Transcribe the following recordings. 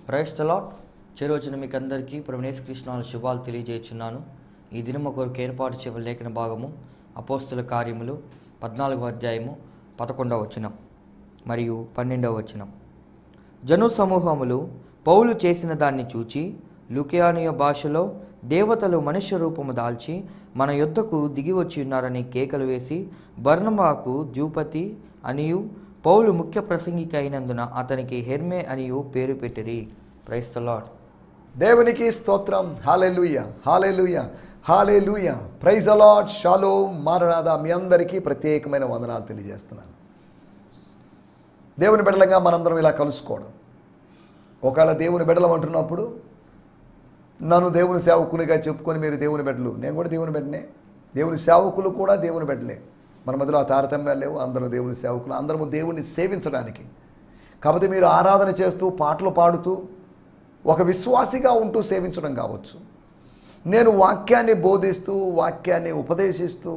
Praise the lord. చేరువచ్చిన మీకు అందరికీ ప్రభువైన యేసుక్రీస్తు శుభాలు తెలియజేస్తున్నాను. ఈ దినము కొరకు ఏర్పాటు చేయబడిన లేఖన భాగము అపోస్తుల కార్యములు 14వ అధ్యాయము 11వ వచనం మరియు 12వ వచనం. జను సమూహములు పౌలు చేసిన దాన్ని చూచి లుకియానియ భాషలో దేవతలు మనుష్య రూపము దాల్చి మన యొద్దకు దిగి వచ్చి ఉన్నారని కేకలు వేసి బర్నబాకు ద్యూపతి అనియు పౌలు ముఖ్య ప్రసంగికి అయినందున అతనికి హెర్మే అనియు పేరు పెట్టిరి. Praise the Lord. దేవునికి స్తోత్రం. హల్లెలూయా, హల్లెలూయా, హల్లెలూయా. Praise the Lord. షాలోమ్, మారనాథ. మీ అందరికీ ప్రత్యేకమైన వందనాలు తెలియజేస్తున్నాను. దేవుని బిడ్డలుగా మనందరం ఇలా కలుసుకోవడం, ఒకవేళ దేవుని బిడ్డలం అంటున్నప్పుడు నన్ను దేవుని సేవకునిగా చెప్పుకొని మీరు దేవుని బిడ్డలు, నేను కూడా దేవుని బిడ్డనే, దేవుని సేవకులు కూడా దేవుని బిడ్డలే. మన మధ్యలో ఆ తారతమ్యాలు లేవు. అందరూ దేవుని సేవకులు, అందరము దేవుని సేవించడానికి. కాబట్టి మీరు ఆరాధన చేస్తూ పాటలు పాడుతూ ఒక విశ్వాసిగా ఉంటూ సేవించడం కావచ్చు. నేను వాక్యాన్ని బోధిస్తూ వాక్యాన్ని ఉపదేశిస్తూ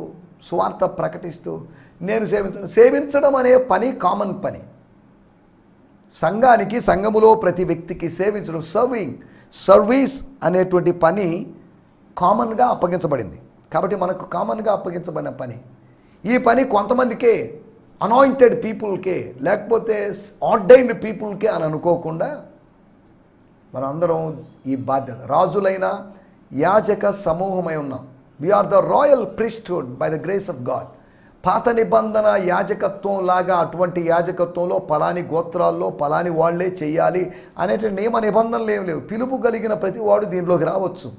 స్వార్థ ప్రకటిస్తూ నేను సేవించడం అనే పని కామన్ పని. సంఘానికి, సంఘములో ప్రతి వ్యక్తికి సేవించడం, సర్వీస్ అనేటువంటి పని కామన్గా అప్పగించబడింది. కాబట్టి మనకు కామన్గా అప్పగించబడిన పని, ఈ పని కొంతమందికే, అనాయింటెడ్ పీపుల్కే, లేకపోతే ఆర్డైన్డ్ పీపుల్కే అని అనుకోకుండా మనందరం ఈ బాధ్యత, రాజులైన యాజక సమూహమై ఉన్నాం. We are the royal priesthood by the grace of God. పాత నిబంధన యాజకత్వం లాగా అటువంటి యాజకత్వంలో పలాని గోత్రాల్లో పలాని వాళ్లే చెయ్యాలి అనేటువంటి నియమ నిబంధనలు ఏమి లేవు. పిలుపు కలిగిన ప్రతి వాడు దీనిలోకి రావచ్చు.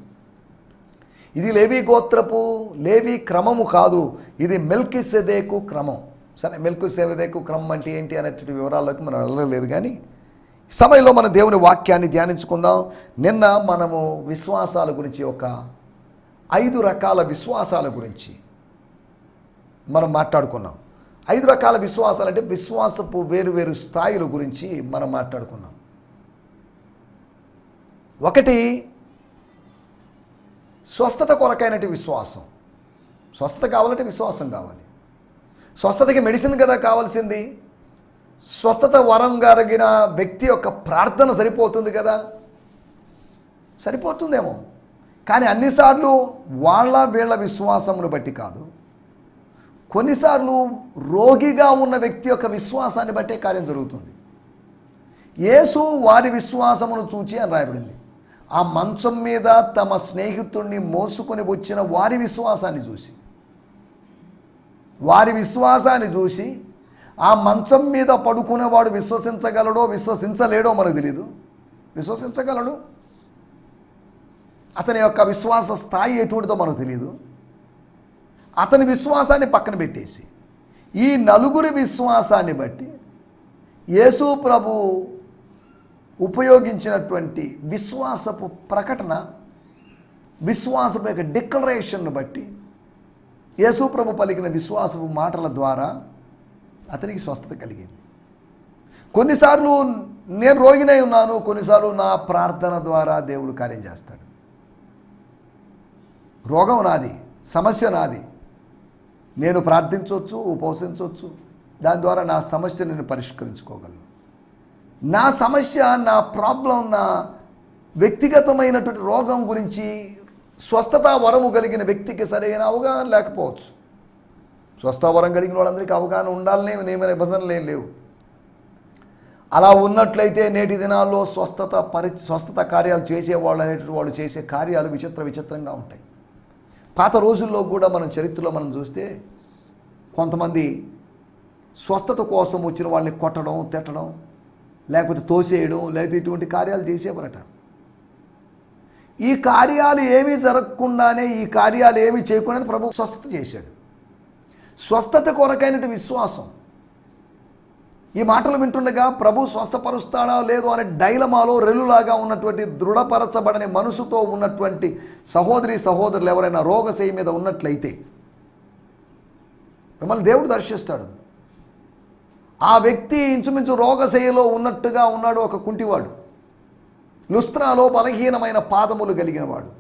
ఇది లేవి గోత్రపు లేవి క్రమము కాదు, ఇది మెల్కీసెదెకు క్రమం. సరే, మెల్కీసెదెకు క్రమం అంటే ఏంటి అనేటువంటి వివరాల్లోకి మనం వెళ్ళలేదు. కానీ సమయంలో మన దేవుని వాక్యాన్ని ధ్యానించుకుందాం. నిన్న మనము విశ్వాసాల గురించి, ఒక 5 రకాల విశ్వాసాల గురించి మనం మాట్లాడుకున్నాం. 5 రకాల విశ్వాసాలు అంటే విశ్వాసపు వేరు స్థాయిల గురించి మనం మాట్లాడుకున్నాం. ఒకటి, స్వస్థత కొరకైనటి విశ్వాసం. స్వస్థత కావాలంటే విశ్వాసం కావాలి. స్వస్థతకి మెడిసిన్ కదా కావాల్సింది. స్వస్థత వరం కలిగిన వ్యక్తి యొక్క ప్రార్థన సరిపోతుంది కదా, సరిపోతుందేమో. కానీ అన్నిసార్లు వీళ్ళ విశ్వాసమును బట్టి కాదు. కొన్నిసార్లు రోగిగా ఉన్న వ్యక్తి యొక్క విశ్వాసాన్ని బట్టే కార్యం జరుగుతుంది. యేసు వారి విశ్వాసమును చూచి అని రాయబడింది. ఆ మంచం మీద తమ స్నేహితుడిని మోసుకొని వచ్చిన వారి విశ్వాసాన్ని చూసి ఆ మంచం మీద పడుకునేవాడు విశ్వసించగలడో విశ్వసించలేడో మనకు తెలియదు. విశ్వసించగలడు, అతని యొక్క విశ్వాస స్థాయి ఎటువంటిదో మనకు తెలియదు. అతని విశ్వాసాన్ని పక్కన పెట్టేసి ఈ నలుగురి విశ్వాసాన్ని బట్టి యేసు ప్రభు ఉపయోగించినటువంటి విశ్వాసపు ప్రకటన, విశ్వాసపు యొక్క డిక్లరేషన్ను బట్టి, యేసు ప్రభు పలికిన విశ్వాసపు మాటల ద్వారా అతనికి స్వస్థత కలిగింది. కొన్నిసార్లు నేను రోగినై ఉన్నాను, కొన్నిసార్లు నా ప్రార్థన ద్వారా దేవుడు కార్యం చేస్తాడు. రోగం నాది, సమస్య నాది, నేను ప్రార్థించవచ్చు, ఉపవసించవచ్చు, దాని ద్వారా నా సమస్య నేను పరిష్కరించుకోగలను. నా సమస్య, నా ప్రాబ్లం, నా వ్యక్తిగతమైనటువంటి రోగం గురించి స్వస్థత వరము కలిగిన వ్యక్తికి సరైన అవగాహన లేకపోవచ్చు. స్వస్థత వరం కలిగిన వాళ్ళందరికీ అవగాహన ఉండాలనే నియమ నిబంధనలు ఏం లేవు. అలా ఉన్నట్లయితే నేటి దినాల్లో స్వస్థత కార్యాలు చేసేవాళ్ళు అనేటువంటి వాళ్ళు చేసే కార్యాలు విచిత్రంగా ఉంటాయి. పాత రోజుల్లో కూడా మనం చరిత్రలో మనం చూస్తే కొంతమంది స్వస్థత కోసం వచ్చిన వాళ్ళని కొట్టడం, తిట్టడం, లేకపోతే తోసేయడం, లేకపోతే ఇటువంటి కార్యాలు చేసేవారట. ఈ కార్యాలు ఏమీ జరగకుండానే, ఈ కార్యాలు ఏమీ చేయకుండానే ప్రభు స్వస్థత చేశాడు. స్వస్థత కొరకైనటువంటి విశ్వాసం. ఈ మాటలు వింటుండగా ప్రభు స్వస్థపరుస్తాడా లేదో అనే డైలమాలో రెల్లులాగా ఉన్నటువంటి దృఢపరచబడని మనసుతో ఉన్నటువంటి సహోదరులు ఎవరైనా రోగశయ్య మీద ఉన్నట్లయితే మిమ్మల్ని దేవుడు దర్శిస్తాడు. ఆ వ్యక్తి ఇంచుమించు రోగశయ్యలో ఉన్నట్టుగా ఉన్నాడు. ఒక కుంటివాడు, లుస్త్రాలో బలహీనమైన పాదములు కలిగిన వాడు,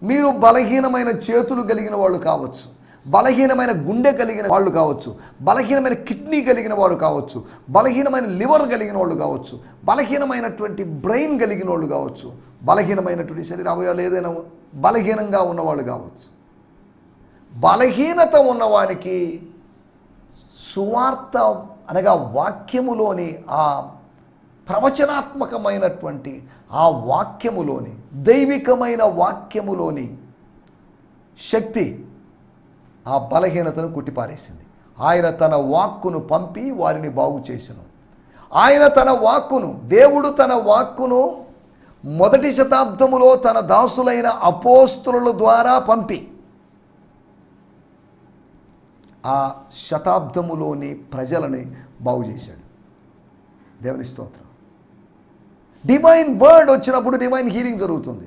మీరు బలహీనమైన చేతులు కలిగిన వాళ్ళు కావచ్చు. బలహీనమైన గుండె కలిగిన వాళ్ళు కావచ్చు, బలహీనమైన కిడ్నీ కలిగిన వారు కావచ్చు, బలహీనమైన లివర్ కలిగిన వాళ్ళు కావచ్చు, బలహీనమైనటువంటి బ్రెయిన్ కలిగిన వాళ్ళు కావచ్చు, బలహీనమైనటువంటి శరీర అవయవాలు ఏదైనా బలహీనంగా ఉన్నవాళ్ళు కావచ్చు. బలహీనత ఉన్నవానికి సువార్త అనగా వాక్యములోని ఆ ప్రవచనాత్మకమైనటువంటి ఆ వాక్యములోని దైవికమైన వాక్యములోని శక్తి ఆ బలహీనతను కుట్టిపారేసింది. ఆయన తన వాక్కును పంపి వారిని బాగు చేసెను. ఆయన తన వాక్కును, దేవుడు తన వాక్కును మొదటి శతాబ్దములో తన దాసులైన అపోస్తలుల ద్వారా పంపి ఆ శతాబ్దములోని ప్రజలని బాగు చేశాడు. దేవుని స్తోత్రం. డివైన్ వర్డ్ వచ్చినప్పుడు డివైన్ హీలింగ్ జరుగుతుంది.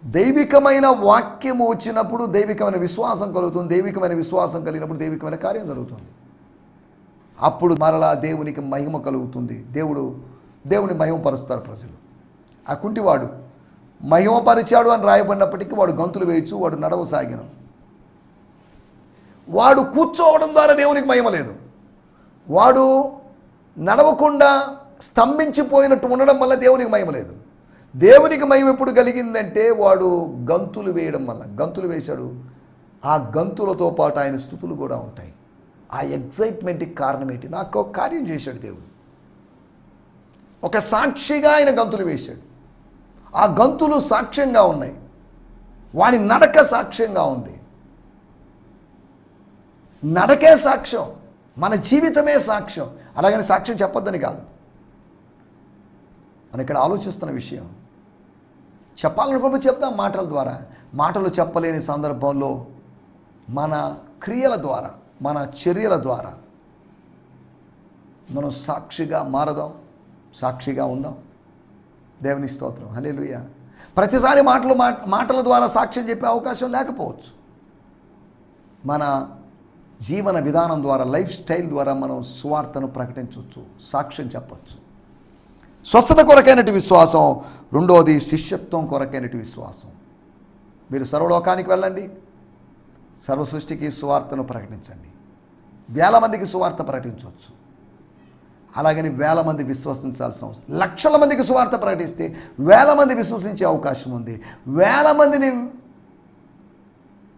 దైవికమైన వాక్యము వచ్చినప్పుడు దైవికమైన విశ్వాసం కలుగుతుంది. దైవికమైన విశ్వాసం కలిగినప్పుడు దైవికమైన కార్యం జరుగుతుంది. అప్పుడు మరలా దేవునికి మహిమ కలుగుతుంది. దేవుని మహిమపరుస్తారు ప్రజలు. ఆ కుంటివాడు మహిమపరిచాడు అని రాయబడినప్పటికీ వాడు గంతులు వేయచ్చు, వాడు నడవసాగిన. వాడు కూర్చోవడం ద్వారా దేవునికి మహిమ లేదు. వాడు నడవకుండా స్తంభించిపోయినట్టు ఉండడం వల్ల దేవునికి మహిమ లేదు. దేవునికి మహిమ ఎప్పుడు కలిగిందంటే వాడు గంతులు వేయడం వల్ల. గంతులు వేశాడు, ఆ గంతులతో పాటు ఆయన స్తుతులు కూడా ఉంటాయి. ఆ ఎగ్జైట్మెంట్కి కారణం ఏంటి? నాకు ఒక కార్యం చేశాడు దేవుడు. ఒక సాక్షిగా ఆయన గంతులు వేశాడు. ఆ గంతులు సాక్ష్యంగా ఉన్నాయి. వాడి నడక సాక్ష్యంగా ఉంది. నడకే సాక్ష్యం, మన జీవితమే సాక్ష్యం. అలాగని సాక్ష్యం చెప్పొద్దని కాదు. మనం ఇక్కడ ఆలోచిస్తున్న విషయం చెప్పాలనుకున్నప్పుడు చెప్తాం మాటల ద్వారా. మాటలు చెప్పలేని సందర్భంలో మన క్రియల ద్వారా, మన చర్యల ద్వారా మనం సాక్షిగా మారదాం, సాక్షిగా ఉందాం. దేవుని స్తోత్రం. హల్లెలూయా. ప్రతిసారి మాటల ద్వారా సాక్ష్యం చెప్పే అవకాశం లేకపోవచ్చు. మన జీవన విధానం ద్వారా, లైఫ్ స్టైల్ ద్వారా మనం సువార్తను ప్రకటించవచ్చు, సాక్ష్యం చెప్పచ్చు. స్వస్థత కొరకైనటి విశ్వాసం. రెండోది శిష్యత్వం కొరకైనటి విశ్వాసం. మీరు సర్వలోకానికి వెళ్ళండి, సర్వ సృష్టికి సువార్తను ప్రకటించండి. వేల మందికి సువార్త ప్రకటించవచ్చు. అలాగని వేల మంది విశ్వసించాల్సిన అవసరం. లక్షల మందికి సువార్త ప్రకటిస్తే వేల మంది విశ్వసించే అవకాశం ఉంది. వేల మందిని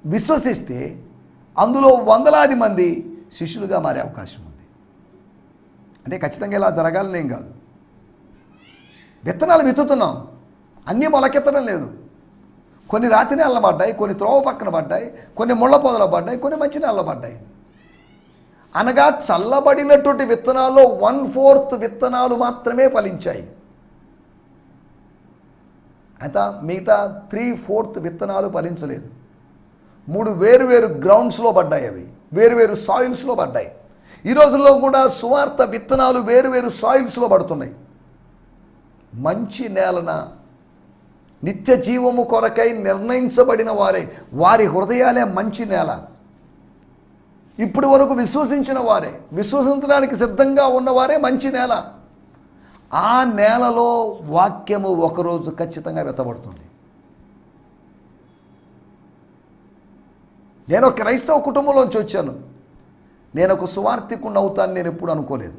విశ్వసిస్తే అందులో వందలాది మంది శిష్యులుగా మారే అవకాశం ఉంది. అంటే ఖచ్చితంగా ఇలా జరగాలని ఏం కాదు. విత్తనాలు విత్తుతున్నాం, అన్నీ మొలకెత్తడం లేదు. కొన్ని రాతి నేలలు పడ్డాయి, కొన్ని త్రోవ పక్కన పడ్డాయి, కొన్ని ముళ్ళ పొదలు పడ్డాయి, కొన్ని మంచి నేలలు పడ్డాయి. అనగా చల్లబడినటువంటి విత్తనాల్లో 1/4 విత్తనాలు మాత్రమే ఫలించాయి. అయితే మిగతా 3/4 విత్తనాలు ఫలించలేదు. 3 వేరు గ్రౌండ్స్లో పడ్డాయి. అవి వేరు సాయిల్స్లో పడ్డాయి. ఈ రోజుల్లో కూడా సువార్త విత్తనాలు వేరు సాయిల్స్లో పడుతున్నాయి. మంచి నేలన నిత్య జీవము కొరకై నిర్ణయించబడిన వారి హృదయాలే మంచి నేల. ఇప్పటి వరకు విశ్వసించిన వారే, విశ్వసించడానికి సిద్ధంగా ఉన్నవారే మంచి నేల. ఆ నేలలో వాక్యము ఒకరోజు ఖచ్చితంగా వెత్తబడుతుంది. నేను ఒక క్రైస్తవ కుటుంబంలోంచి వచ్చాను. నేను ఒక సువార్థికుడిని అవుతాను నేను ఎప్పుడు అనుకోలేదు.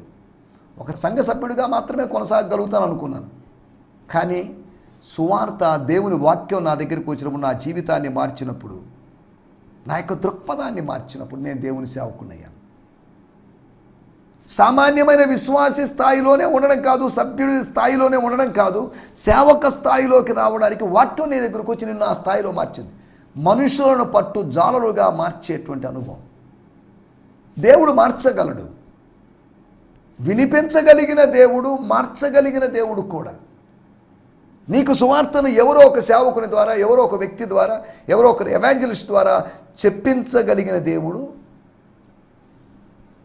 ఒక సంఘ సభ్యుడిగా మాత్రమే కొనసాగలుగుతాను అనుకున్నాను. కానీ సువార్త, దేవుని వాక్యం నా దగ్గరికి వచ్చినప్పుడు, నా జీవితాన్ని మార్చినప్పుడు, నా యొక్క దృక్పథాన్ని మార్చినప్పుడు నేను దేవుని సేవకునయ్యాను. సామాన్యమైన విశ్వాసి స్థాయిలోనే ఉండడం కాదు, సభ్యుడి స్థాయిలోనే ఉండడం కాదు, సేవక స్థాయిలోకి రావడానికి వాక్యం నీ దగ్గరకు వచ్చి నిన్ను ఆ స్థాయిలో మార్చింది. మనుషులను పట్టు జాలరుగా మార్చేటువంటి అనుభవం. దేవుడు మార్చగలడు. వినిపించగలిగిన దేవుడు, మార్చగలిగిన దేవుడు కూడా. నీకు సువార్తను ఎవరో ఒక సేవకుని ద్వారా, ఎవరో ఒక వ్యక్తి ద్వారా, ఎవరో ఒక ఎవాంజలిస్ట్ ద్వారా చెప్పించగలిగిన దేవుడు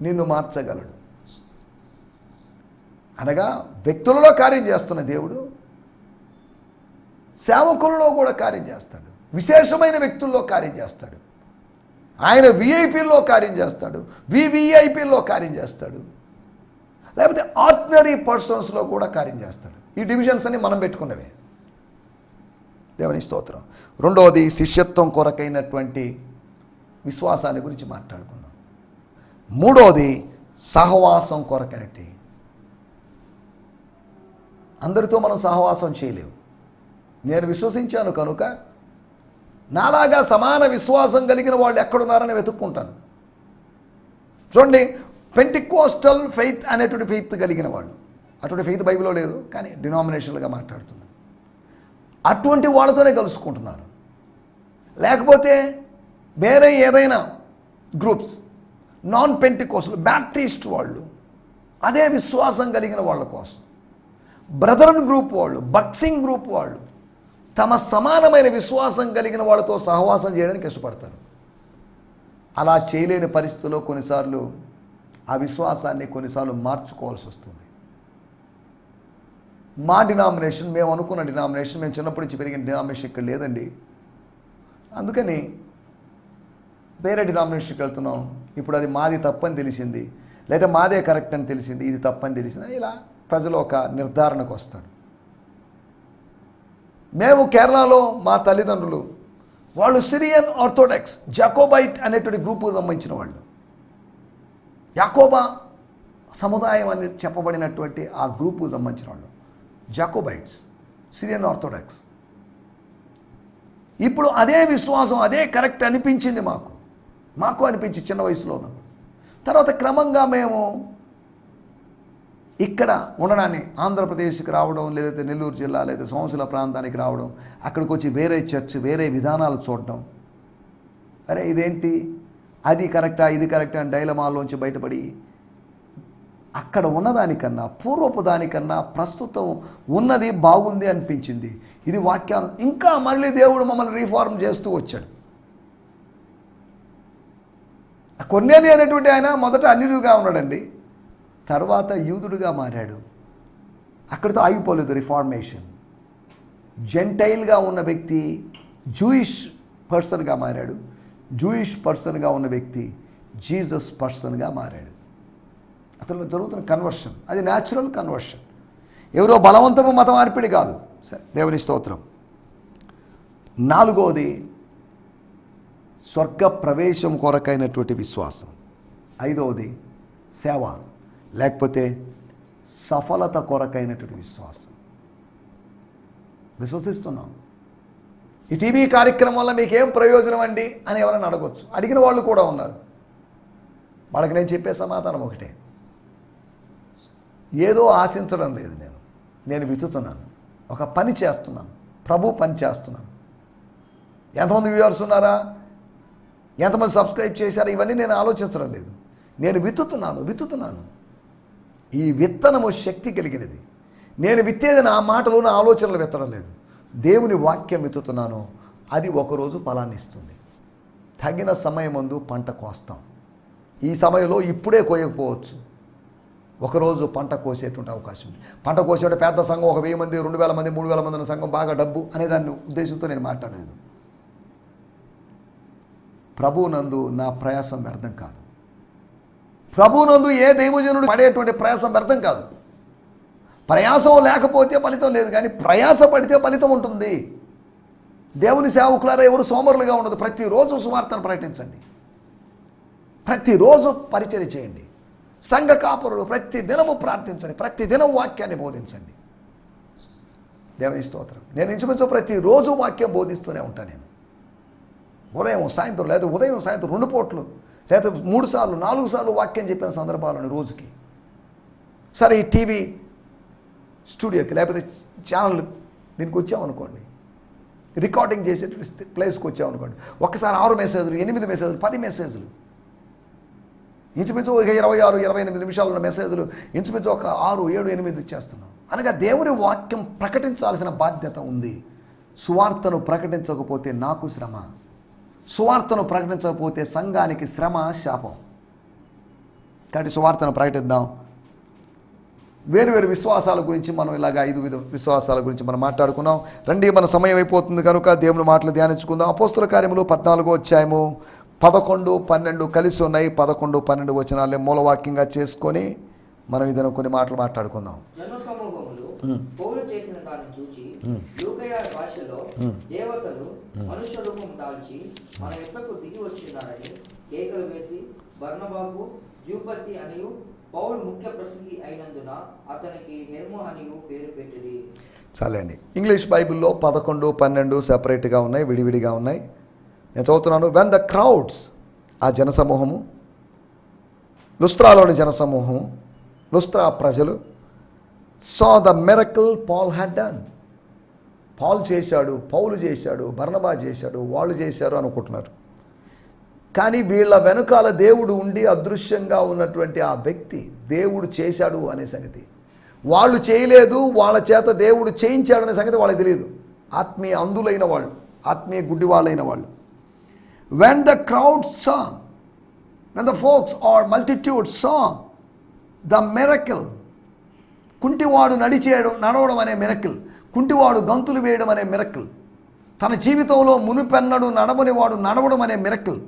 నిన్ను మార్చగలడు. అనగా వ్యక్తులలో కార్యం చేస్తున్న దేవుడు సేవకులలో కూడా కార్యం చేస్తాడు. విశేషమైన వ్యక్తుల్లో కార్యం చేస్తాడు. ఆయన విఐపీల్లో కార్యం చేస్తాడు, వివిఐపీల్లో కార్యం చేస్తాడు, లేకపోతే ఆర్డినరీ పర్సన్స్లో కూడా కార్యం చేస్తాడు. ఈ డివిజన్స్ అన్ని మనం పెట్టుకున్నవే. దేవుని స్తోత్రం. రెండవది శిష్యత్వం కొరకైనటువంటి విశ్వాసాన్ని గురించి మాట్లాడుకున్నాం. మూడోది సహవాసం కొరకనటి. అందరితో మనం సహవాసం చేయలేము. నేను విశ్వసించాను కనుక నాలాగా సమాన విశ్వాసం కలిగిన వాళ్ళు ఎక్కడున్నారని వెతుక్కుంటాను. చూడండి, పెంటికోస్టల్ ఫెయిత్ అనేటువంటి ఫెయిత్ కలిగిన వాళ్ళు, అటువంటి ఫెయిత్ బైబిల్లో లేదు కానీ డినామినేషన్లుగా మాట్లాడుతున్నాను, అటువంటి వాళ్ళతోనే కలుసుకుంటున్నారు. లేకపోతే వేరే ఏదైనా గ్రూప్స్, నాన్ పెంటికోస్టల్ బ్యాప్టిస్ట్ వాళ్ళు అదే విశ్వాసం కలిగిన వాళ్ళ కోసం, బ్రదరన్ గ్రూప్ వాళ్ళు, బక్సింగ్ గ్రూప్ వాళ్ళు తమ సమానమైన విశ్వాసం కలిగిన వాళ్ళతో సహవాసం చేయడానికి ఇష్టపడతారు. అలా చేయలేని పరిస్థితుల్లో కొన్నిసార్లు ఆ విశ్వాసాన్ని కొన్నిసార్లు మార్చుకోవాల్సి వస్తుంది. మా డినామినేషన్, మేము అనుకున్న డినామినేషన్, మేము చిన్నప్పటి నుంచి పెరిగిన డినామినేషన్ ఇక్కడ లేదండి, అందుకని వేరే డినామినేషన్కి వెళ్తున్నాం, ఇప్పుడు అది మాది తప్పని తెలిసింది, లేదా మాదే కరెక్ట్ అని తెలిసింది, ఇది తప్పని తెలిసింది, ఇలా ప్రజలు ఒక నిర్ధారణకు వస్తారు. మేము కేరళలో మా తల్లిదండ్రులు వాళ్ళు సిరియన్ ఆర్థోడాక్స్ జాకోబైట్ అనేటువంటి గ్రూపుకు సంబంధించిన వాళ్ళు, యాకోబా సముదాయం అని చెప్పబడినటువంటి ఆ గ్రూపుకు సంబంధించిన వాళ్ళు జాకోబైట్స్, సిరియన్ ఆర్థోడాక్స్. ఇప్పుడు అదే విశ్వాసం అదే కరెక్ట్ అనిపించింది మాకు అనిపించి చిన్న వయసులో ఉన్నప్పుడు. తర్వాత క్రమంగా మేము ఇక్కడ ఉండడాన్ని ఆంధ్రప్రదేశ్కి రావడం, లేకపోతే నెల్లూరు జిల్లా లేదా సోమశిల ప్రాంతానికి రావడం, అక్కడికి వచ్చి వేరే చర్చ్ వేరే విధానాలు చూడటం, అరే ఇదేంటి అది కరెక్టా ఇది కరెక్టా అని డైలమాల్లోంచి బయటపడి అక్కడ ఉన్నదానికన్నా పూర్వపు దానికన్నా ప్రస్తుతం ఉన్నది బాగుంది అనిపించింది. ఇది వాక్యాన్ని ఇంకా మళ్ళీ దేవుడు మమ్మల్ని రీఫార్మ్ చేస్తూ వచ్చాడు. కొర్నేలి అనేటువంటి ఆయన మొదట అన్యుడిగా ఉన్నాడండి, తర్వాత యూదుడుగా మారాడు. అక్కడితో ఆగిపోలేదు రిఫార్మేషన్. జెంటైల్గా ఉన్న వ్యక్తి జూయిష్ పర్సన్గా మారాడు, జూయిష్ పర్సన్గా ఉన్న వ్యక్తి జీసస్ పర్సన్గా మారాడు. అతను జరుగుతున్న కన్వర్షన్ అది న్యాచురల్ కన్వర్షన్, ఎవరో బలవంతపు మత మార్పిడి కాదు. సరే, దేవుని స్తోత్రం. నాలుగోది స్వర్గ ప్రవేశం కొరకైనటువంటి విశ్వాసం. ఐదవది సేవ లేకపోతే సఫలత కొరకైనటువంటి విశ్వాసం. విశ్వసిస్తున్నాం. ఈ టీవీ కార్యక్రమం వల్ల మీకేం ప్రయోజనం అండి అని ఎవరైనా అడగొచ్చు, అడిగిన వాళ్ళు కూడా ఉన్నారు. వాళ్ళకి నేను చెప్పే సమాధానం ఒకటే, ఏదో ఆశించడం లేదు, నేను వెతుకుతున్నాను, ఒక పని చేస్తున్నాను, ప్రభు పని చేస్తున్నాను. ఎంతమంది వ్యూవర్స్ ఉన్నారా, ఎంతమంది సబ్స్క్రైబ్ చేశారా, ఇవన్నీ నేను ఆలోచించడం లేదు. నేను విత్తుతున్నాను. ఈ విత్తనము శక్తి కలిగినది. నేను విత్తేది నా మాటలు నా ఆలోచనలు విత్తడం లేదు, దేవుని వాక్యం విత్తుతున్నాను. అది ఒకరోజు ఫలాన్ని ఇస్తుంది. తగిన సమయమందు పంట కోస్తాం. ఈ సమయంలో ఇప్పుడే కోయకపోవచ్చు, ఒకరోజు పంట కోసేటువంటి అవకాశం ఉంది. పంట కోసేటువంటి పెద్ద సంఘం 1000 మంది 2000 మంది 3000 మంది ఉన్న సంఘం బాగా డబ్బు అనే దాన్ని ఉద్దేశంతో నేను మాట్లాడలేదు. ప్రభువునందు నా ప్రయాసం వ్యర్థం కాదు. ప్రభువునందు ఏ దైవజనుడు పడేటువంటి ప్రయాసం వ్యర్థం కాదు. ప్రయాసం లేకపోతే ఫలితం లేదు, కానీ ప్రయాస పడితే ఫలితం ఉంటుంది. దేవుని సేవకులారా ఎవరు సోమరులుగా ఉండదు. ప్రతిరోజు సువార్తను ప్రకటించండి, ప్రతిరోజు పరిచర్య చేయండి. సంఘ కాపురులు ప్రతి దినము ప్రార్థించండి, ప్రతి దినం వాక్యాన్ని బోధించండి. దేవుని స్తోత్రం. నేను ఇంచుమించు ప్రతిరోజు వాక్యం బోధిస్తూనే ఉంటాను. నేను ఉదయం సాయంత్రం, లేదా ఉదయం సాయంత్రం 2 పూటలు, లేదా 3 సార్లు 4 సార్లు వాక్యం చెప్పిన సందర్భాలను రోజుకి. సరే, ఈ టీవీ స్టూడియోకి లేకపోతే ఛానల్ దీనికి వచ్చామనుకోండి, రికార్డింగ్ చేసే ప్లేస్కి వచ్చామనుకోండి, ఒక్కసారి 6 మెసేజ్లు 8 మెసేజ్లు 10 మెసేజ్లు, ఇంచుమించు 26-28 నిమిషాలు ఉన్న మెసేజ్లు ఇంచుమించు ఒక 6, 7, 8 ఇచ్చేస్తున్నాం. అనగా దేవుని వాక్యం ప్రకటించాల్సిన బాధ్యత ఉంది. సువార్తను ప్రకటించకపోతే నాకు శ్రమ, సువార్తను ప్రకటించకపోతే సంఘానికి శ్రమ, శాపం. కాబట్టి సువార్తను ప్రకటిద్దాం. వేరు విశ్వాసాల గురించి మనం ఇలాగ 5 విశ్వాసాల గురించి మనం మాట్లాడుకున్నాం. రండి, మన సమయం అయిపోతుంది కనుక దేవుని మాటలు ధ్యానించుకుందాం. అపోస్తుల కార్యములు 14వ అధ్యాయము 11, 12 కలిసి ఉన్నాయి. 11, 12 వచనాలే మూలవాక్యంగా చేసుకొని మనం ఇదను కొన్ని మాటలు మాట్లాడుకుందాం. జనసమూహములు పౌలు చేసిన దాన్ని చూచి యూదయ భాషలో దేవతలు మనుష్య రూపం దాల్చి మన యొద్దకు దిగి వచ్చినాడని కేకలు వేసి బర్నబాకు ద్యూపతి అనియు పౌలు ముఖ్య ప్రసంగి అయినందున అతనికి హెర్ము అనియు పేరు పెట్టిరి. చాలండి. ఇంగ్లీష్ బైబిల్లో 11, 12 సెపరేట్గా ఉన్నాయి, విడివిడిగా ఉన్నాయి. నేను చదువుతున్నాను. వెన్ ద క్రౌడ్స్, ఆ జనసమూహము, లుస్త్రాలోని జనసమూహము, లుస్త్రా ప్రజలు, saw the miracle Paul had done. Paul చేశాడు, పౌలు చేశాడు, బర్నబా చేశాడు, వాళ్ళు చేశారు అనుకుంటున్నారు. కానీ వీళ్ళ వెనుకాల దేవుడు ఉండి అదృశ్యంగా ఉన్నటువంటి ఆ వ్యక్తి దేవుడు చేశాడు అనే సంగతి, వాళ్ళు చేయలేదు, వాళ్ళ చేత దేవుడు చేయించాడనే సంగతి వాళ్ళకి తెలియదు. ఆత్మీయ అందులైన వాళ్ళు, ఆత్మీయ గుడ్డి వాళ్ళైన వాళ్ళు. When the crowd saw, when the folks or multitude saw the miracle, కుంటివాడు నడవడం అనే మిరకిల్, కుంటివాడు గంతులు వేయడం అనే మిరకిల్, తన జీవితంలో మునుపెన్నడు నడవని వాడు నడవడం అనే మిరకిల్,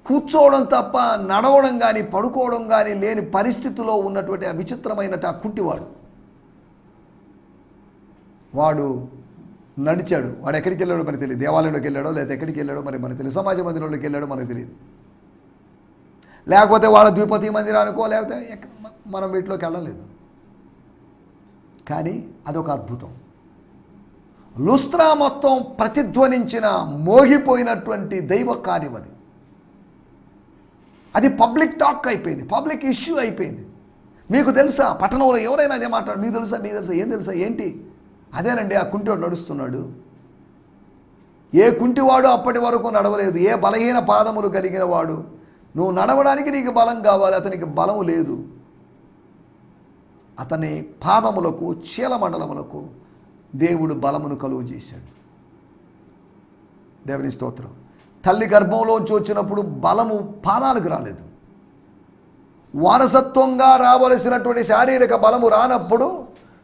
కూర్చోవడం తప్ప నడవడం కానీ పడుకోవడం కానీ లేని పరిస్థితిలో ఉన్నటువంటి ఆ విచిత్రమైన ఆ కుంటివాడు, వాడు నడిచాడు. వాడు ఎక్కడికి వెళ్ళాడో మనకు తెలియదు. దేవాలయంలోకి వెళ్ళాడో లేదా ఎక్కడికి వెళ్ళాడో మనకు తెలియదు. సమాజ మందిరంలోకి వెళ్ళాడో మనకు తెలియదు. లేకపోతే వాళ్ళ ద్విపతి మందిరానికో లేకపోతే మనం వీటిలోకి వెళ్ళలేదు. కానీ అదొక అద్భుతం. లుస్త్రా మొత్తం ప్రతిధ్వనించిన మోగిపోయినటువంటి దైవ కార్యం అది. అది పబ్లిక్ టాక్ అయిపోయింది, పబ్లిక్ ఇష్యూ అయిపోయింది. మీకు తెలుసా, పట్టణంలో ఎవరైనా అదే మాట్లాడు, మీకు తెలుసా, ఏం తెలుసా, ఏంటి? అదేనండి, ఆ కుంటివాడు నడుస్తున్నాడు. ఏ కుంటివాడు అప్పటి వరకు నడవలేదు. ఏ బలహీన పాదములు కలిగిన వాడు, నువ్వు నడవడానికి నీకు బలం కావాలి, అతనికి బలము లేదు. అతని పాదములకు, చీలమండలములకు దేవుడు బలమును కలుగు చేశాడు. దేవుని స్తోత్రం. తల్లి గర్భంలోంచి వచ్చినప్పుడు బలము పాదాలకు రాలేదు. వారసత్వంగా రావలసినటువంటి శారీరక బలము రానప్పుడు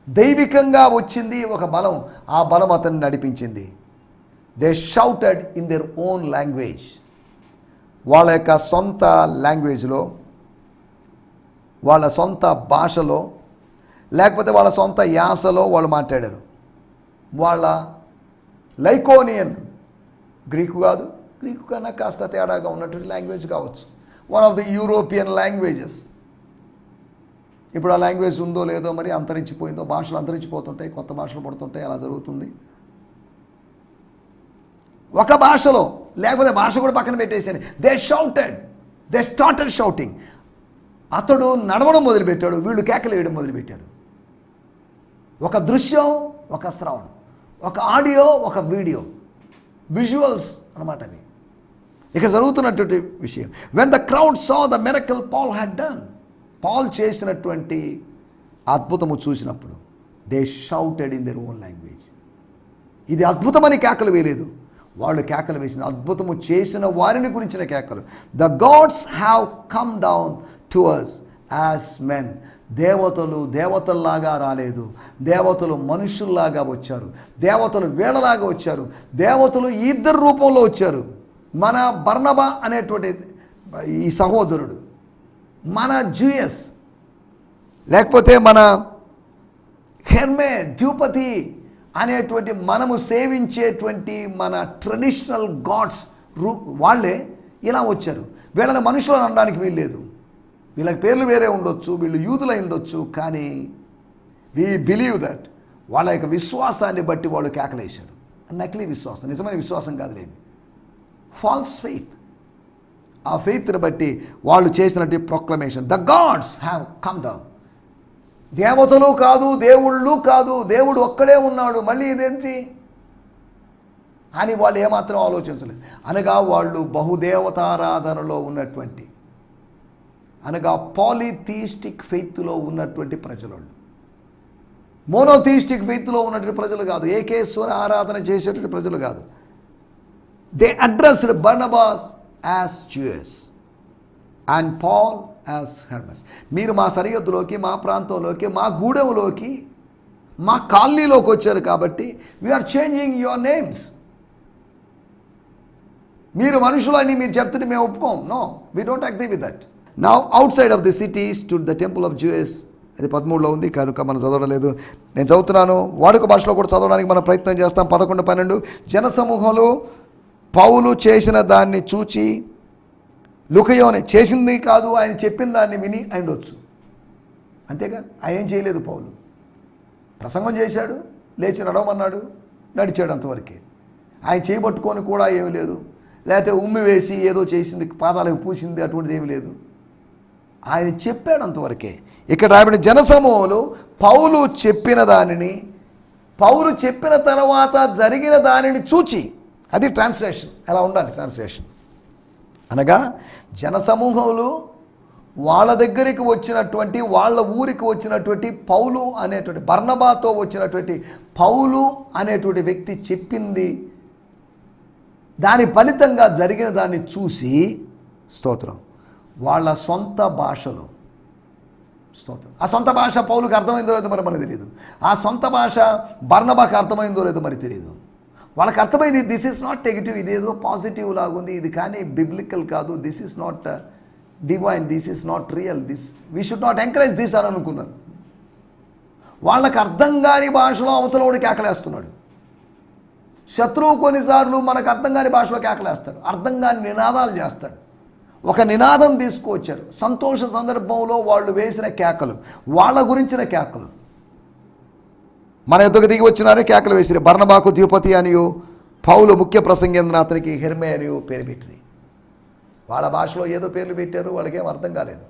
దైవికంగా వచ్చింది ఒక బలం. ఆ బలం అతన్ని నడిపించింది. They shouted in their own language, వాళ్ళ యొక్క సొంత లాంగ్వేజ్లో, వాళ్ళ సొంత భాషలో, లేకపోతే వాళ్ళ సొంత యాసలో వాళ్ళు మాట్లాడారు. వాళ్ళ లైకోనియన్, గ్రీకు కాదు, గ్రీకు కన్నా కాస్త తేడాగా ఉన్నటువంటి లాంగ్వేజ్ కావచ్చు, one of the European languages. ఇప్పుడు ఆ లాంగ్వేజ్ ఉందో లేదో మరి, అంతరించిపోయిందో. భాషలు అంతరించిపోతుంటాయి, కొత్త భాషలు పడుతుంటాయి, అలా జరుగుతుంది. ఒక భాషలో, లేకపోతే భాష కూడా పక్కన పెట్టేసాను, they shouted, they started shouting. అతడు నడవడం మొదలుపెట్టాడు, వీళ్ళు కేకలు వేయడం మొదలుపెట్టారు. ఒక దృశ్యం, ఒక శ్రవణం, ఒక ఆడియో, ఒక వీడియో, విజువల్స్ అన్నమాట అవి. ఇక్కడ జరుగుతున్నటువంటి విషయం. When the crowd saw the miracle Paul had done, Paul చేసినటువంటి అద్భుతము చూసినప్పుడు they shouted in their own language. ఇది అద్భుతమని కేకలు వేయలేదు, వాళ్ళు కేకలు వేసిన అద్భుతము చేసిన వారిని గురించిన కేకలు. The gods have come down to us as men. దేవతలు దేవతల్లాగా రాలేదు, దేవతలు మనుషుల్లాగా వచ్చారు, దేవతలు వీళ్ళలాగా వచ్చారు, దేవతలు ఈ ఇద్దరు రూపంలో వచ్చారు. మన బర్నబా అనేటువంటి ఈ సహోదరుడు, మన జూయస్, లేకపోతే మన హెర్మే, ద్యూపతి అనేటువంటి మనము సేవించేటువంటి మన ట్రెడిషనల్ గాడ్స్ వాళ్ళే ఇలా వచ్చారు. వీళ్ళని మనుషులను అనడానికి వీల్లేదు. వీళ్ళకి పేర్లు వేరే ఉండొచ్చు, వీళ్ళు యూదులై ఉండొచ్చు, కానీ వీ బిలీవ్ దట్ వాళ్ళ యొక్క విశ్వాసాన్ని బట్టి వాళ్ళు కేకలేశారు. నకిలీ విశ్వాసం, నిజమైన విశ్వాసం కాదులేండి, ఫాల్స్ ఫెయిత్. ఆ ఫెయిత్ని బట్టి వాళ్ళు చేసినట్టు proclamation, the gods have come down. దేవతలు కాదు, దేవుళ్ళు కాదు, దేవుడు ఒక్కడే ఉన్నాడు, మళ్ళీ ఇదేంటి అని వాళ్ళు ఏమాత్రం ఆలోచించలేదు. అనగా వాళ్ళు బహుదేవతారాధనలో ఉన్నటువంటి, అనగా పాలిథియిస్టిక్ ఫెయిత్లో ఉన్నటువంటి ప్రజలు, మోనోథియిస్టిక్ ఫెయిత్లో ఉన్నటువంటి ప్రజలు కాదు, ఏకేశ్వర ఆరాధన చేసేటువంటి ప్రజలు కాదు. They addressed Barnabas as Zeus and Paul as Hermes. మీరు మా సరిహద్దులోకి, మా ప్రాంతంలోకి, మా గూడెంలోకి, మా కాలనీలోకి వచ్చారు కాబట్టి వీఆర్ చేంజింగ్ యువర్ నేమ్స్. మీరు మనుషులని మీరు చెప్తుంటే మేము ఒప్పుకోం. No, we don't agree with that. Now outside of the city stood the temple of Zeus అది 13లో ఉంది కనుక మనం చదవడం లేదు. నేను చదువుతున్నాను, వాడుక భాషలో కూడా చదవడానికి మనం ప్రయత్నం చేస్తాం. 11, 12 జనసమూహంలో పౌలు చేసిన దాన్ని చూచి లుకయోనే చేసింది కాదు, ఆయన చెప్పిన దాన్ని విని అయిండొచ్చు. అంతేగా, ఆయన ఏం చేయలేదు. పౌలు ప్రసంగం చేశాడు, లేచి నడవమన్నాడు, నడిచాడు, అంతవరకే. ఆయన చేయబట్టుకొని కూడా ఏమీ లేదు, లేకపోతే ఉమ్మి వేసి ఏదో చేసింది, పాదాలకు పూసింది, అటువంటిది ఏమీ లేదు. ఆయన చెప్పాడు, అంతవరకే. ఇక్కడ రాబడిన జనసమూహంలో పౌలు చెప్పిన దానిని, పౌలు చెప్పిన తర్వాత జరిగిన దానిని చూచి, అది ట్రాన్స్లేషన్. ఎలా ఉండాలి ట్రాన్స్లేషన్ అనగా, జనసమూహంలో వాళ్ళ దగ్గరికి వచ్చినటువంటి, వాళ్ళ ఊరికి వచ్చినటువంటి పౌలు అనేటువంటి, బర్నబాతో వచ్చినటువంటి పౌలు అనేటువంటి వ్యక్తి చెప్పింది, దాని ఫలితంగా జరిగిన దాన్ని చూసి, స్తోత్రం, వాళ్ళ సొంత భాషలో, స్తోత్రం, ఆ సొంత భాష పౌలుకి అర్థమైందో లేదో మరి మనకు తెలియదు, ఆ సొంత భాష బర్నబాకి అర్థమైందో లేదో మరి తెలియదు. వాళ్ళకి అర్థమైంది, దిస్ ఈజ్ నాట్ నెగిటివ్, ఇదేదో పాజిటివ్ లాగుంది, ఇది కానీ బిబ్లికల్ కాదు, this is not divine, this is not real, this we should not encourage this అని అనుకున్నారు. వాళ్ళకి అర్థం కాని భాషలో అవతలవాడు కేకలేస్తున్నాడు. శత్రువు కొన్నిసార్లు మనకు అర్థం కాని భాషలో కేకలేస్తాడు, అర్థం కాని నినాదాలు చేస్తాడు. ఒక నినాదం తీసుకువచ్చారు, సంతోష సందర్భంలో వాళ్ళు వేసిన కేకలు, వాళ్ళ గురించిన కేకలు. మన ఎద్దుకు దిగి వచ్చినారని కేకలు వేసిరు. బర్నబాకు ద్యుపతి అనియు, పౌలు ముఖ్య ప్రసంగేంద్ర అతనికి హెర్మే అనియు పేరు పెట్టిరి. వాళ్ళ భాషలో ఏదో పేర్లు పెట్టారు, వాళ్ళకేం అర్థం కాలేదు.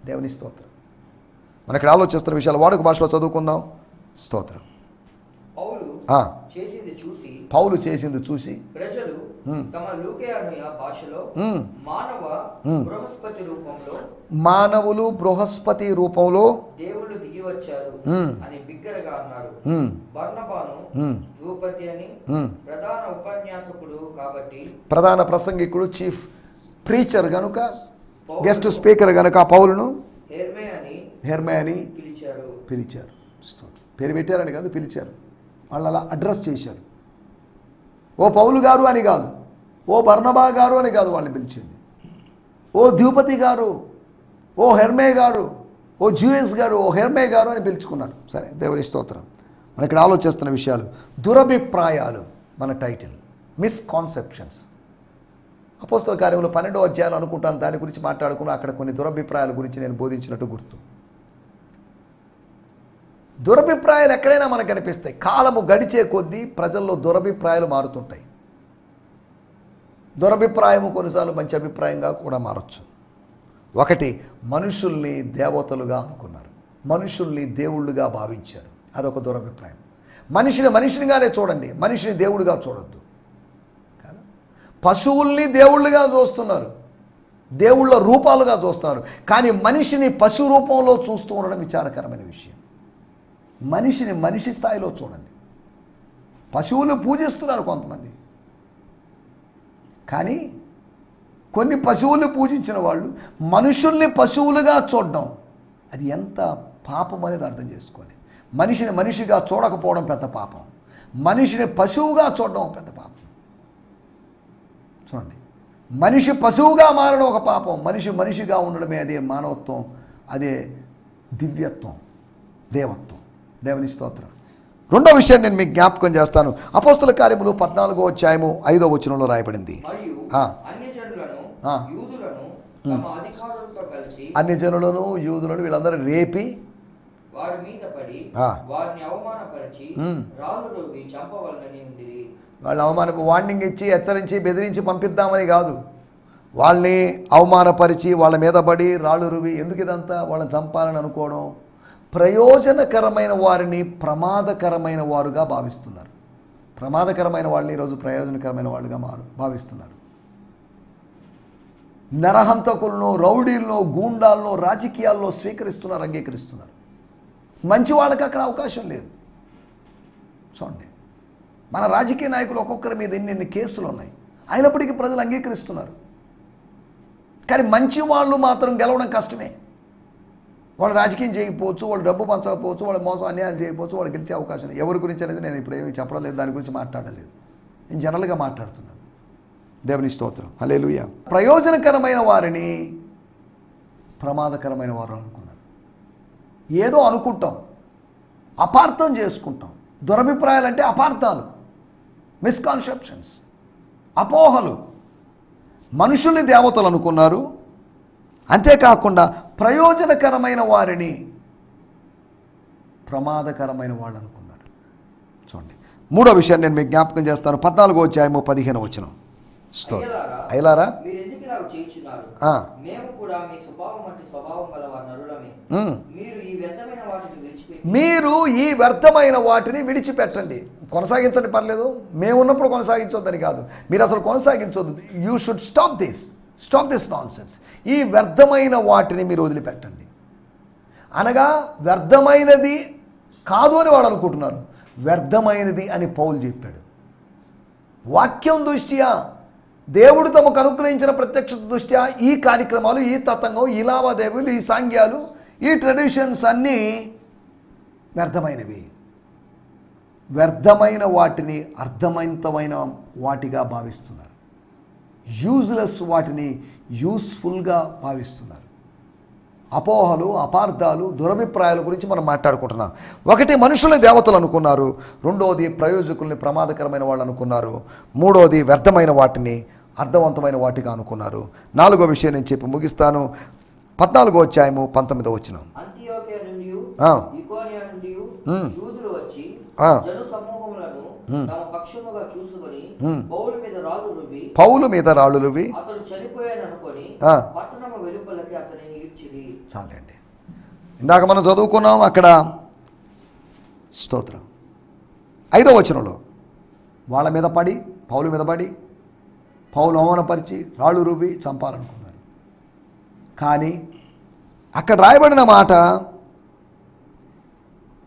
దేవుని స్తోత్రం. మన ఇక్కడ ఆలోచిస్తున్న విషయాలు వాడుక భాషలో చదువుకుందాం. స్తోత్రం. పౌలు చేసింది చూసి ప్రజలు తమ లూకేయ భాషలో మానవులు బృహస్పతి రూపంలో దేవుళ్ళు దిగి వచ్చారు అని బిగ్గరగా అన్నారు. బర్నబాను ద్రౌపది అని ప్రధాన ఉపన్యాసకుడు కాబట్టి, ప్రధాన ప్రసంగికుడు, చీఫ్ ప్రీచర్ గనుక, గెస్ట్ స్పీకర్ గనుక పౌలును హెర్మే అని పిలిచారు. పేరు పెట్టారని కాదు, పిలిచారు. వాళ్ళు అలా అడ్రస్ చేశారు. ఓ పౌలు గారు అని కాదు, ఓ బర్నబా గారు అని కాదు వాళ్ళని పిలిచింది. ఓ ద్రౌపది గారు, ఓ హెర్మే గారు, ఓ జ్యూయస్ గారు, ఓ హెర్మే గారు అని పిలుచుకున్నారు. సరే, దేవుని స్తోత్రం. మన ఇక్కడ ఆలోచిస్తున్న విషయాలు, దురభిప్రాయాలు. మన టైటిల్ మిస్కాన్సెప్షన్స్. అపోస్తల కార్యములు 12వ అధ్యాయాలు అనుకుంటాను, దాని గురించి మాట్లాడుకుని అక్కడ కొన్ని దురభిప్రాయాల గురించి నేను బోధించినట్టు గుర్తు. దురభిప్రాయాలు ఎక్కడైనా మనకు కనిపిస్తాయి. కాలము గడిచే కొద్దీ ప్రజల్లో దురభిప్రాయాలు మారుతుంటాయి. దురభిప్రాయము కొన్నిసార్లు మంచి అభిప్రాయంగా కూడా మారచ్చు. ఒకటి, మనుషుల్ని దేవతలుగా అనుకున్నారు, మనుషుల్ని దేవుళ్ళుగా భావించారు. అదొక దురభిప్రాయం. మనిషినిగానే చూడండి, మనిషిని దేవుడిగా చూడొద్దు. పశువుల్ని దేవుళ్ళుగా చూస్తున్నారు, దేవుళ్ళ రూపాలుగా చూస్తున్నారు. కానీ మనిషిని పశు రూపంలో చూస్తూ ఉండడం విచారకరమైన విషయం. మనిషిని మనిషి స్థాయిలో చూడండి. పశువులు పూజిస్తున్నారు కొంతమంది, కానీ కొన్ని పశువుల్ని పూజించిన వాళ్ళు మనుషుల్ని పశువులుగా చూడడం, అది ఎంత పాపం అనేది అర్థం చేసుకోవాలి. మనిషిని మనిషిగా చూడకపోవడం పెద్ద పాపం, మనిషిని పశువుగా చూడడం పెద్ద పాపం. చూడండి, మనిషి పశువుగా మారడం ఒక పాపం, మనిషి మనిషిగా ఉండడమే అదే మానవత్వం, అదే దివ్యత్వం, దేవత్వం. దేవుని స్తోత్రం. రెండో విషయం నేను మీకు జ్ఞాపకం చేస్తాను. అపోస్తల కార్యములు 14వ అధ్యాయము 5వ వచనంలో రాయబడింది, అన్ని జనులను యూదులను వీళ్ళందరూ రేపి వారి మీద పడి వారిని అవమానపరిచి రాళ్ళతో చంపవలనని ఉండిరి. వాళ్ళని వార్నింగ్ ఇచ్చి హెచ్చరించి బెదిరించి పంపిద్దామని కాదు, వాళ్ళని అవమానపరిచి వాళ్ళ మీద పడి రాళ్ళు రువి. ఎందుకు ఇదంతా? వాళ్ళని చంపాలని అనుకోవడం. ప్రయోజనకరమైన వారిని ప్రమాదకరమైన వారుగా భావిస్తున్నారు. ప్రమాదకరమైన వాళ్ళని ఈరోజు ప్రయోజనకరమైన వాళ్ళుగా భావిస్తున్నారు. నరహంతకులను, రౌడీలను, గూండాలను రాజకీయాల్లో స్వీకరిస్తున్నారు, అంగీకరిస్తున్నారు. మంచి వాళ్ళకి అక్కడ అవకాశం లేదు. చూడండి, మన రాజకీయ నాయకులు ఒక్కొక్కరి మీద ఎన్ని కేసులు ఉన్నాయి, అయినప్పటికీ ప్రజలు అంగీకరిస్తున్నారు. కానీ మంచి వాళ్ళు మాత్రం గెలవడం కష్టమే. వాళ్ళు రాజకీయం చేయకపోవచ్చు, వాళ్ళు డబ్బు పంచకపోవచ్చు, వాళ్ళు మోసం అన్యాయాలు చేయకపోవచ్చు, వాళ్ళు గెలిచే అవకాశం లేదు. ఎవరి గురించి అనేది నేను ఇప్పుడు ఏమీ చెప్పడం లేదు, దాని గురించి మాట్లాడలేదు. నేను జనరల్గా మాట్లాడుతున్నాను. దేవుని స్తోత్రం, హల్లెలూయా. ప్రయోజనకరమైన వారిని ప్రమాదకరమైన వారు అనుకున్నారు. ఏదో అనుకుంటాం, అపార్థం చేసుకుంటాం. దురభిప్రాయాలు అంటే అపార్థాలు, మిస్కాన్సెప్షన్స్, అపోహలు. మనుషుల్ని దేవతలు అనుకున్నారు. అంతేకాకుండా ప్రయోజనకరమైన వారిని ప్రమాదకరమైన వాళ్ళు అనుకున్నారు. చూడండి, మూడో విషయాన్ని నేను మీకు జ్ఞాపకం చేస్తాను. 14వ అధ్యాయము 15వ వచనం. అయ్యలారా, మీరు ఈ వ్యర్థమైన వాటిని విడిచిపెట్టండి. కొనసాగించండి, పర్లేదు. మేము ఉన్నప్పుడు కొనసాగించొద్దని కాదు, మీరు అసలు కొనసాగించొద్దు. You should stop this nonsense. ఈ వ్యర్థమైన వాటిని మీరు వదిలిపెట్టండి. అనగా వ్యర్థమైనది కాదు అని వాళ్ళు అనుకుంటున్నారు, వ్యర్థమైనది అని పౌలు చెప్పాడు. వాక్యం దృష్ట్యా, దేవుడు తమకు అనుగ్రహించిన ప్రత్యక్ష దృష్ట్యా ఈ కార్యక్రమాలు, ఈ తతంగం, ఈ లావాదేవీలు, ఈ సాంగ్యాలు, ఈ ట్రెడిషన్స్ అన్నీ వ్యర్థమైనవి. వ్యర్థమైన వాటిని అర్థవంతమైన వాటిగా భావిస్తున్నారు. యూజ్లెస్ వాటిని యూస్ఫుల్గా భావిస్తున్నారు. అపోహలు, అపార్థాలు, దురభిప్రాయాల గురించి మనం మాట్లాడుకుంటున్నాం. ఒకటి, మనుషుల్ని దేవతలు అనుకున్నారు. రెండోది, ప్రయోజకుల్ని ప్రమాదకరమైన వాళ్ళు అనుకున్నారు. మూడోది, వ్యర్థమైన వాటిని అర్థవంతమైన వాటిగా అనుకున్నారు. నాలుగో విషయం నేను చెప్పి ముగిస్తాను. 14వ అధ్యాయము 19వ వచనం. పౌలు మీద రాళ్ళు రువ్వి చాలండి. ఇందాక మనం చదువుకున్నాం అక్కడ, స్తోత్రం, 5వ వచనంలో వాళ్ళ మీద పడి, పౌలు మీద పడి, పౌలు అవమానపరిచి రాళ్ళు రువ్వి చంపాలనుకున్నారు. కానీ అక్కడ రాయబడిన మాట,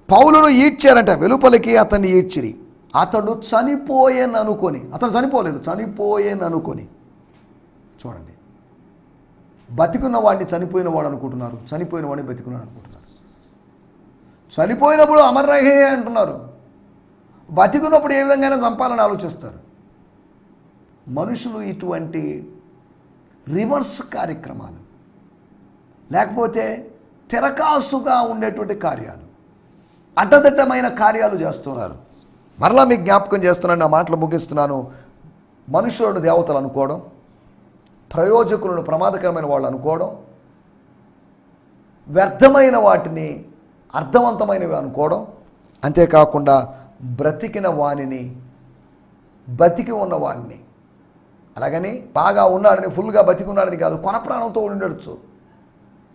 పౌలును ఈడ్చారంట, వెలుపలికి అతన్ని ఈడ్చిరి. అతడు చనిపోయేననుకొని, అతను చనిపోలేదు, చనిపోయేననుకొని. చూడండి, బతికున్న వాడిని చనిపోయిన వాడు అనుకుంటున్నారు, చనిపోయిన వాడిని బతికున్నాడు అనుకుంటున్నారు. చనిపోయినప్పుడు అమర్రహే అంటున్నారు, బతికున్నప్పుడు ఏ విధంగానే చంపాలని ఆలోచిస్తారు. మనుషులు ఇటువంటి రివర్స్ కార్యక్రమాలు, లేకపోతే తెరకాసుగా ఉండేటువంటి కార్యాలు, అడ్డదిడ్డమైన కార్యాలు చేస్తున్నారు. మరలా మీకు జ్ఞాపకం చేస్తున్నాను, నా మాటలు ముగిస్తున్నాను. మనుషులను దేవతలు అనుకోవడం, ప్రయోజకులను ప్రమాదకరమైన వాళ్ళు అనుకోవడం, వ్యర్థమైన వాటిని అర్థవంతమైనవి అనుకోవడం, అంతేకాకుండా బ్రతికిన వాణిని, బతికి ఉన్నవాడిని, అలాగని బాగా ఉన్నాడని, ఫుల్గా బతికి ఉన్నాడని కాదు, కొన ప్రాణంతో ఉండొచ్చు,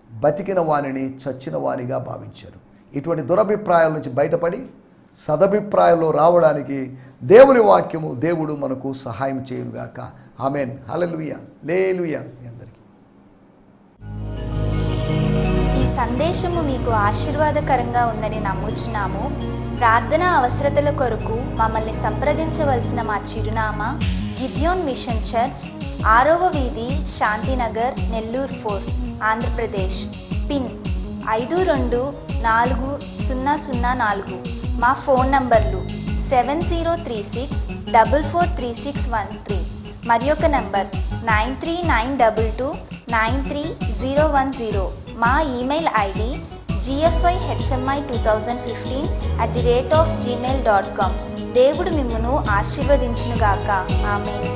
బతికిన వాణిని చచ్చిన వానిగా భావించారు. ఇటువంటి దురభిప్రాయాల నుంచి బయటపడి సదభిప్రాయంలో రావడానికి దేవుని వాక్యము, దేవుడు మనకు సహాయం చేయునుగాక. ఆమేన్. హల్లెలూయా, లేలుయా. మీ అందరికీ ఈ సందేశము మీకు ఆశీర్వాదకరంగా ఉందని నమ్ముచున్నాము. ప్రార్థన అవసరతల కొరకు మమ్మల్ని సంప్రదించవలసిన మా చిరునామా గిద్యోన్ మిషన్ చర్చ్, 6వ వీధి, శాంతినగర్, నెల్లూరు 4, ఆంధ్రప్రదేశ్. పిన్ 524004. మా ఫోన్ నంబర్లు 7036443613, మరి ఒక నంబర్ 9392293010. మా ఈమెయిల్ ఐడి gfihmi2015@gmail.com. దేవుడు మిమ్మును ఆశీర్వదించునుగాక. ఆమేన్.